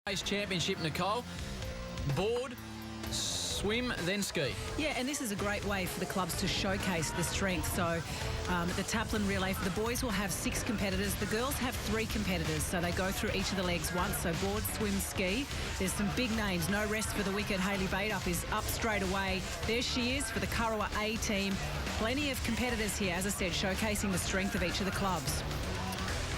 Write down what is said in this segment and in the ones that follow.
Race Championship, Nicole. Board, swim, then ski. Yeah, and this is a great way for the clubs to showcase the strength. So the Taplin relay for the boys will have 6 competitors. The girls have 3 competitors, so they go through each of the legs once. So board, swim, ski. There's some big names. No rest for the wicket. Hayley BATEUP is up straight away. There she is for the Kurrawa A team. Plenty of competitors here, as I said, showcasing the strength of each of the clubs.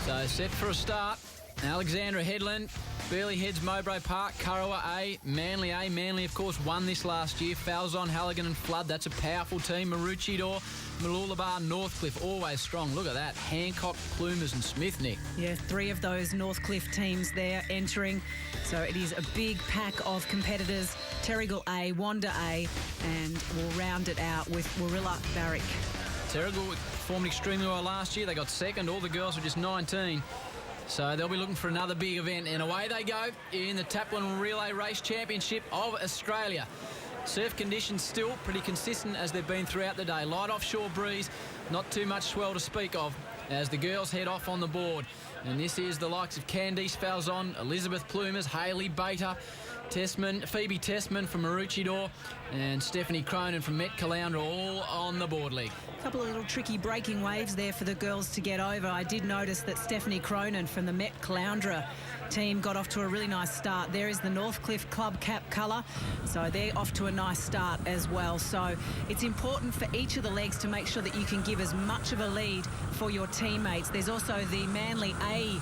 So set for a start. Alexandra Headland, Burleigh Heads, Mowbray Park, Kurrawa A, Manly A. Manly, of course, won this last year. FALZON, Halligan and Flood, that's a powerful team. Maroochydore, Mooloolaba, Northcliffe, always strong. Look at that. Hancock, PLUIMERS and Smith, Nick. Yeah, 3 of those Northcliffe teams there entering. So it is a big pack of competitors. Terrigal A, Wanda A, and we'll round it out with Warilla Barrick. Terrigal performed extremely well last year. They got second. All the girls were just 19. So they'll be looking for another big event. And away they go in the Taplin Relay Race Championship of Australia. Surf conditions still pretty consistent as they've been throughout the day. Light offshore breeze, not too much swell to speak of as the girls head off on the board. And this is the likes of Candice, FALZON, Elizabeth PLUIMERS, Hayley, BATEUP, TESSMAN, PHOEBE TESSMAN from Maroochydore, and Stephanie Cronin from Met Caloundra, all on the board leg. A couple of little tricky breaking waves there for the girls to get over. I did notice that Stephanie Cronin from the Met Caloundra team got off to a really nice start. There is the Northcliffe club cap colour, so they're off to a nice start as well. So it's important for each of the legs to make sure that you can give as much of a lead for your teammates. There's also the Manly A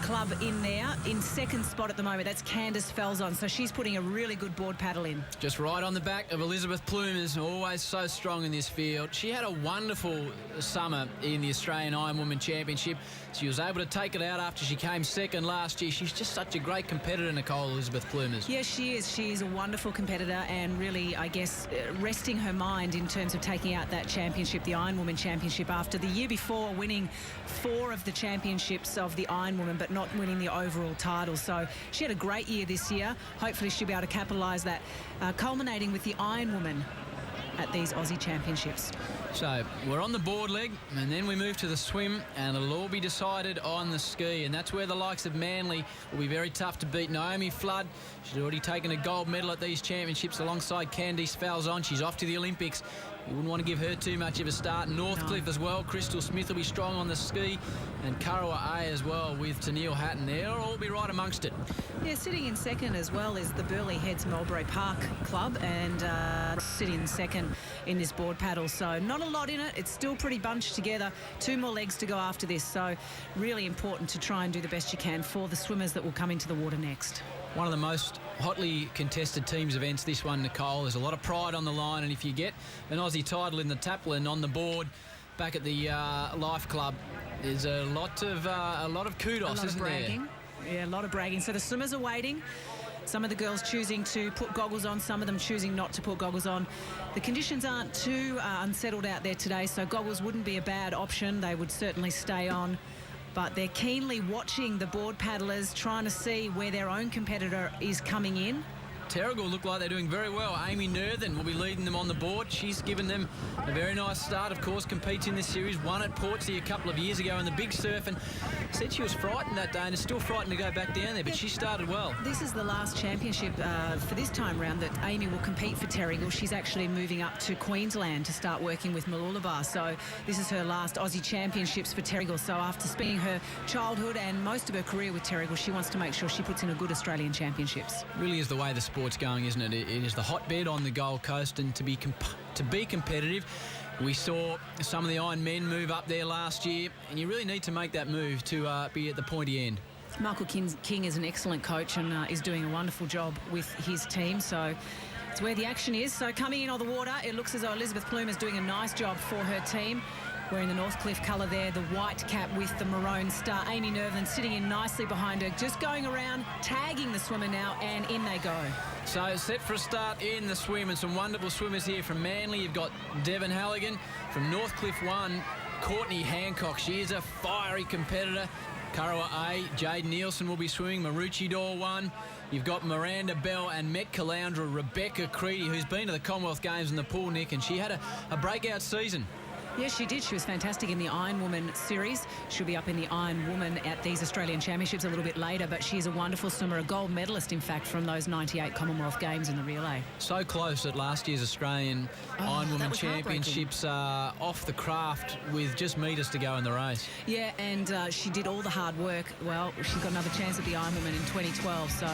club in there in second spot at the moment. That's Candice FALZON, so she's putting a really good board paddle in. Just right on the back of Elizabeth PLUIMERS, always so strong in this field. She had a wonderful summer in the Australian Ironwoman Championship. She was able to take it out after she came second last year. She's just such a great competitor, Nicole, Elizabeth PLUIMERS. Yes, she is. She's a wonderful competitor and really, I guess, resting her mind in terms of taking out that championship, the Ironwoman Championship, after the year before winning 4 of the championships of the Ironwoman, but not winning the overall title. So she had a great year this year. Hopefully she'll be able to capitalise that, culminating with the Ironwoman at these Aussie Championships. So we're on the board leg, and then we move to the swim, and it'll all be decided on the ski, and that's where the likes of Manly will be very tough to beat. Naomi Flood, she's already taken a gold medal at these championships alongside Candice FALZON. She's off to the Olympics. You wouldn't want to give her too much of a start. Northcliffe as well. Kristyl Smith will be strong on the ski, and Kurrawa A as well with teneale, HATTON. They'll all be right amongst it. Yeah, sitting in second as well is the Burleigh Heads Mowbray Park Club, and sitting in second in this board paddle. So not a lot in it. It's still pretty bunched together. 2 more legs to go after this. So really important to try and do the best you can for the swimmers that will come into the water next. One of the most hotly contested teams events, this one, Nicole. There's a lot of pride on the line, and if you get an Aussie title in the Taplin on the board back at the Life Club, there's a lot of kudos, isn't there? Yeah, a lot of bragging. So the swimmers are waiting. Some of the girls choosing to put goggles on, some of them choosing not to put goggles on. The conditions aren't too unsettled out there today, so goggles wouldn't be a bad option. They would certainly stay on. But they're keenly watching the board paddlers, trying to see where their own competitor is coming in. Terrigal look like they're doing very well. Amy Nerthen will be leading them on the board. She's given them a very nice start, of course, competes in this series, won at Portsea a couple of years ago in the big surf, and said she was frightened that day and is still frightened to go back down there, but she started well. This is the last championship for this time round that Amy will compete for Terrigal. She's actually moving up to Queensland to start working with Mooloolaba, so this is her last Aussie Championships for Terrigal. So after spending her childhood and most of her career with Terrigal, she wants to make sure she puts in a good Australian Championships. Really is the way the sport's going, isn't it? It is the hotbed on the Gold Coast, and to be competitive, we saw some of the Iron Men move up there last year, and you really need to make that move to be at the pointy end. Michael King is an excellent coach and is doing a wonderful job with his team, so it's where the action is. So coming in on the water, it looks as though Elizabeth PLUIMERS is doing a nice job for her team. Wearing the Northcliffe colour there, the white cap with the maroon star. Amy Nerthen sitting in nicely behind her, just going around, tagging the swimmer now, and in they go. So set for a start in the swim, and some wonderful swimmers here from Manly. You've got Devon Halligan from Northcliffe 1, Courtney Hancock. She is a fiery competitor. Kurrawa A, Jade NEILSEN will be swimming, Maroochydore 1. You've got Miranda Bell and Met Caloundra Rebecca CREEDY, who's been to the Commonwealth Games in the pool, Nick, and she had a breakout season. Yes, she did. She was fantastic in the Iron Woman series. She'll be up in the Iron Woman at these Australian Championships a little bit later, but she's a wonderful swimmer, a gold medalist, in fact, from those 98 Commonwealth Games in the relay. So close at last year's Australian Iron Woman Championships, off the craft with just metres to go in the race. Yeah, and she did all the hard work. Well, she's got another chance at the Iron Woman in 2012, so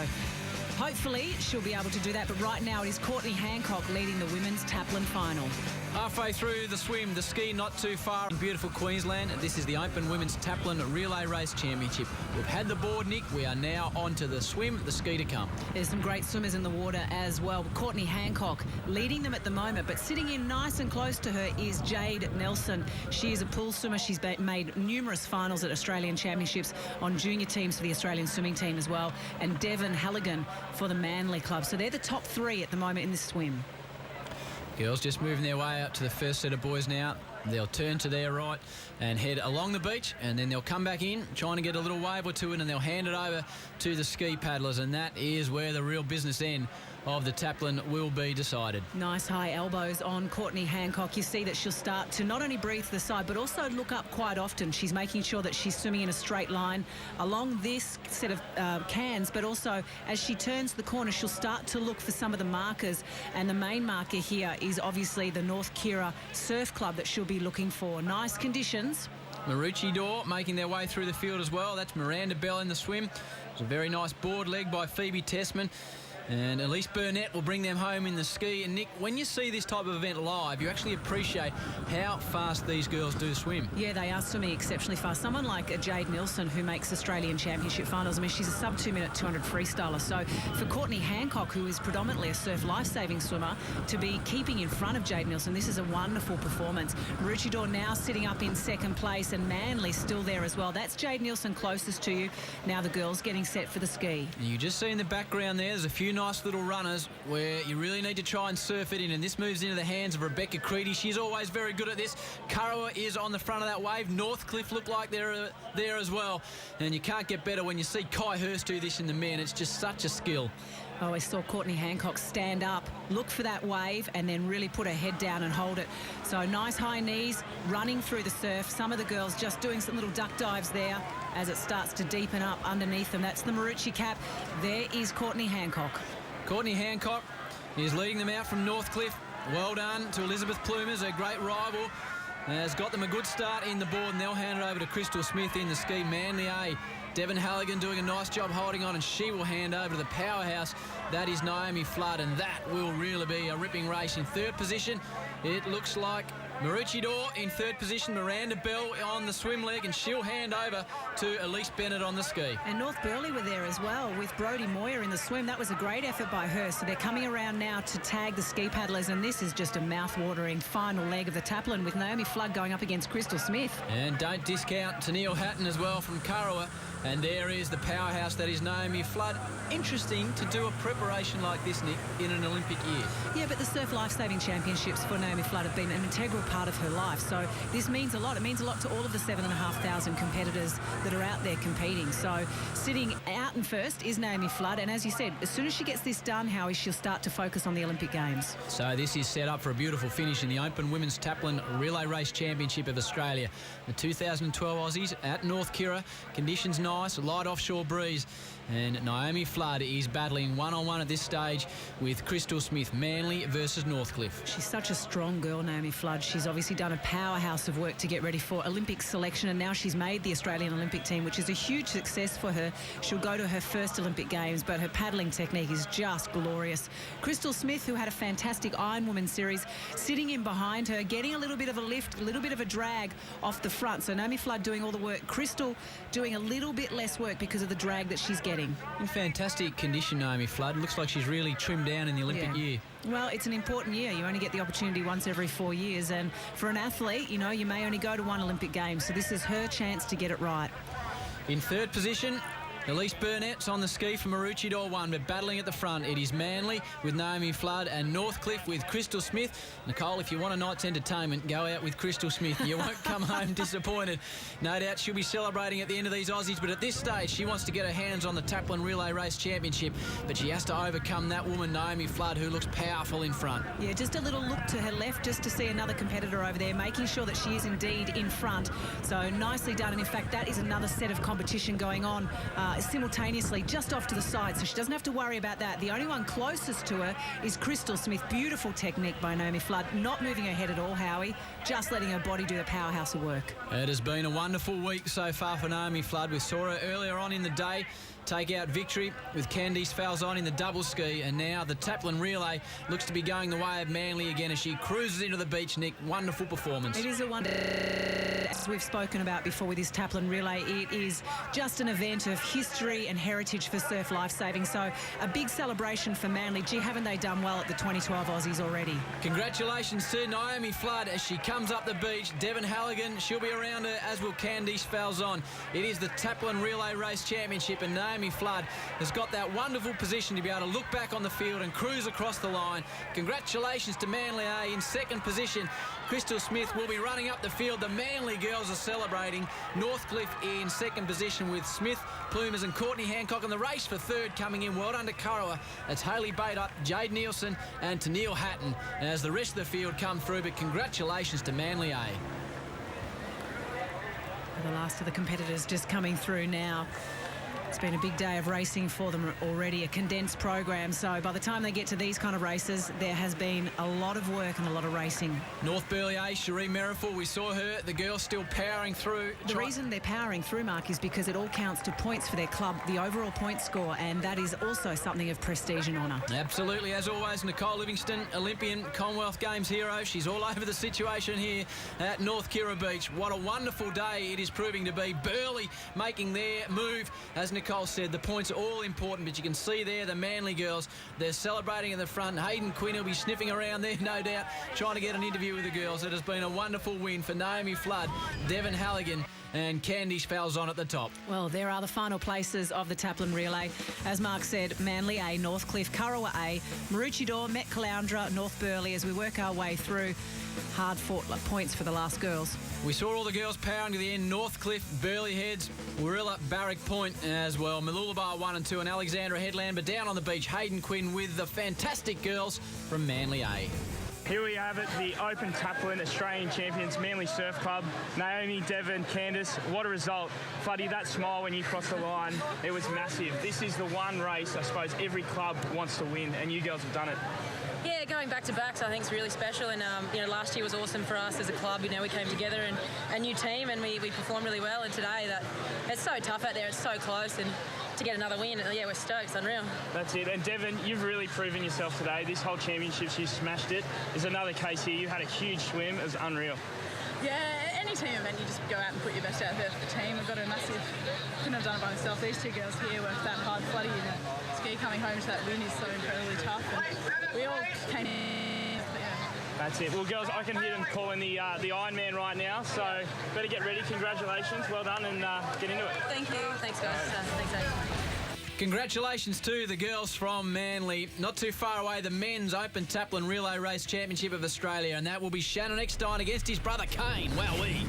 hopefully she'll be able to do that. But right now it is Courtney Hancock leading the women's Taplin final. Halfway through the swim, the ski not too far in beautiful Queensland. This is the Open Women's Taplin Relay Race Championship. We've had the board, Nick. We are now on to the swim, the ski to come. There's some great swimmers in the water as well. Courtney Hancock leading them at the moment, but sitting in nice and close to her is Jade NEILSEN. She is a pool swimmer. She's made numerous finals at Australian Championships on junior teams for the Australian swimming team as well, and Devon HALLIGAN for the Manly club. So they're the top three at the moment in this swim. Girls just moving their way up to the first set of boys now. They'll turn to their right and head along the beach, and then they'll come back in, trying to get a little wave or two in, and they'll hand it over to the ski paddlers, and that is where the real business end of the Taplin will be decided. Nice high elbows on Courtney Hancock. You see that she'll start to not only breathe to the side, but also look up quite often. She's making sure that she's swimming in a straight line along this set of cans, but also as she turns the corner, she'll start to look for some of the markers, and the main marker here is obviously the North Kirra Surf Club that she'll be looking for. Nice conditions. Maroochydore making their way through the field as well. That's Miranda Bell in the swim. It's a very nice board leg by PHOEBE TESSMAN. And Alyce BURNETT will bring them home in the ski. And Nick, when you see this type of event live, you actually appreciate how fast these girls do swim. Yeah, they are swimming exceptionally fast. Someone like Jade NEILSEN, who makes Australian Championship finals, I mean, she's a sub 2 minute 200 freestyler. So for Courtney Hancock, who is predominantly a surf life-saving swimmer, to be keeping in front of Jade NEILSEN, this is a wonderful performance. Maroochydore now sitting up in second place, and Manly still there as well. That's Jade NEILSEN closest to you. Now the girls getting set for the ski. You just see in the background there's a few nice little runners where you really need to try and surf it in, and this moves into the hands of Rebecca CREEDY. She's always very good at this. Kurrawa is on the front of that wave. Northcliffe look like they're there as well, and you can't get better when you see Kai Hurst do this in the men. It's just such a skill. Oh, I saw Courtney Hancock stand up, look for that wave, and then really put her head down and hold it. So nice high knees, running through the surf. Some of the girls just doing some little duck dives there as it starts to deepen up underneath them. That's the Maroochydore cap. There is Courtney Hancock. Courtney Hancock is leading them out from Northcliffe. Well done to Elizabeth PLUIMERS, a great rival. Has got them a good start in the board, and they'll hand it over to Kristyl Smith in the ski. Manly A. Devon HALLIGAN doing a nice job holding on, and she will hand over to the powerhouse. That is Naomi Flood, and that will really be a ripping race. In third position, it looks like Maroochydore in third position. Miranda Bell on the swim leg, and she'll hand over to Alyce Bennett on the ski. And North Burleigh were there as well with Brodie Moyer in the swim. That was a great effort by her. So they're coming around now to tag the ski paddlers, and this is just a mouth-watering final leg of the Taplin with Naomi Flood going up against Kristyl Smith. And don't discount teneale HATTON as well from Kurrawa. And there is the powerhouse that is Naomi Flood. Interesting to do a preparation like this, Nick, in an Olympic year. Yeah, but the Surf Life-Saving Championships for Naomi Flood have been an integral part of her life. So this means a lot. It means a lot to all of the 7,500 competitors that are out there competing. So sitting out in first is Naomi Flood. And as you said, as soon as she gets this done, Howie, she'll start to focus on the Olympic Games. So this is set up for a beautiful finish in the Open Women's Taplin Relay Race Championship of Australia. The 2012 Aussies at North Kirra. Conditions nice, light offshore breeze. And Naomi Flood is battling one-on-one at this stage with Kristyl Smith. Manly versus Northcliffe. She's such a strong girl, Naomi Flood. She's obviously done a powerhouse of work to get ready for Olympic selection, and now she's made the Australian Olympic team, which is a huge success for her. She'll go to her first Olympic Games, but her paddling technique is just glorious. Kristyl Smith, who had a fantastic Iron Woman series, sitting in behind her, getting a little bit of a lift, a little bit of a drag off the front. So Naomi Flood doing all the work. Kristyl doing a little bit less work because of the drag that she's getting. In fantastic condition, Naomi Flood. Looks like she's really trimmed down in the Olympic year. Well, it's an important year. You only get the opportunity once every 4 years. And for an athlete, you know, you may only go to one Olympic Games. So this is her chance to get it right. In third position, Alyce Burnett's on the ski for Maroochydore 1, but battling at the front. It is Manly with Naomi Flood and Northcliffe with Kristyl Smith. Nicole, if you want a night's entertainment, go out with Kristyl Smith. You won't come home disappointed. No doubt she'll be celebrating at the end of these Aussies, but at this stage she wants to get her hands on the Taplin Relay Race Championship, but she has to overcome that woman, Naomi Flood, who looks powerful in front. Yeah, just a little look to her left just to see another competitor over there, making sure that she is indeed in front. So nicely done, and in fact that is another set of competition going on simultaneously just off to the side, so she doesn't have to worry about that. The only one closest to her is Kristyl Smith. Beautiful technique by Naomi Flood, not moving her head at all, Howie, just letting her body do the powerhouse of work. It has been a wonderful week so far for Naomi Flood. We saw her earlier on in the day take out victory with Candice FALZON in the double ski, and now the Taplin Relay looks to be going the way of Manly again as she cruises into the beach, Nick. Wonderful performance. It is a wonder. As we've spoken about before with this Taplin Relay, it is just an event of history and heritage for surf lifesaving. So a big celebration for Manly. Gee, haven't they done well at the 2012 Aussies already? Congratulations to Naomi Flood as she comes up the beach. Devon Halligan, she'll be around her, as will Candice FALZON. It is the Taplin Relay Race Championship, and Naomi Flood has got that wonderful position to be able to look back on the field and cruise across the line. Congratulations to Manly A in second position. Kristyl Smith will be running up the field. The Manly girls are celebrating. Northcliffe in second position with Smith, PLUIMERS and Courtney Hancock in the race for third coming in. Well done to Kurrawa. It's Hayley, BATEUP, Jade NEILSEN and teneale HATTON as the rest of the field come through, but congratulations to Manly A. The last of the competitors just coming through now. It's been a big day of racing for them already, a condensed program. So by the time they get to these kind of races, there has been a lot of work and a lot of racing. North Burleigh A, Cherie Merrifield, we saw her. The girls still powering through. The reason they're powering through, Mark, is because it all counts to points for their club, the overall point score, and that is also something of prestige and honour. Absolutely. As always, Nicole Livingstone, Olympian, Commonwealth Games hero. She's all over the situation here at North Kirra Beach. What a wonderful day it is proving to be. Burleigh making their move. As Nicole said, the points are all important, but you can see there the Manly girls, they're celebrating in the front. Hayden Quinn will be sniffing around there, no doubt, trying to get an interview with the girls. It has been a wonderful win for Naomi Flood, Devon Halligan and Candice FALZON at the top. Well, there are the final places of the Taplin Relay. As Mark said, Manly A, Northcliffe, Kurrawa A, Maroochydore, Met Caloundra, North Burleigh, as we work our way through. Hard-fought points for the last girls. We saw all the girls powering to the end. Northcliffe, Burleigh Heads, Warilla, Barrack Point as well. Mooloolaba 1 and 2 and Alexandra Headland. But down on the beach, Hayden Quinn with the fantastic girls from Manly A. Here we have it, the Open Taplin Australian Champions Manly Surf Club. Naomi, Devon, Candice, what a result. Floody, that smile when you crossed the line, it was massive. This is the one race I suppose every club wants to win, and you girls have done it. Yeah, going back-to-backs I think is really special, and last year was awesome for us as a club. We came together and a new team, and we performed really well, and today it's so tough out there, it's so close, and to get another win, yeah, we're stoked, it's unreal. That's it, and Devon, you've really proven yourself today. This whole championship, you smashed it. There's another case here, you had a huge swim, it was unreal. Yeah, any team event, you just go out and put your best out there for the team. We've got a massive, couldn't have done it by myself. These two girls here worked that hard. Floody and Ski coming home to that win is so incredibly tough. And we all came in. That's it. Well, girls, I can hear them calling the Iron Man right now, so better get ready. Congratulations, well done, and get into it. Thank you. Thanks, guys. Thanks, Ace. Congratulations to the girls from Manly. Not too far away, the Men's Open Taplin Relay Race Championship of Australia, and that will be Shannon Eckstein against his brother Kane. Wowee.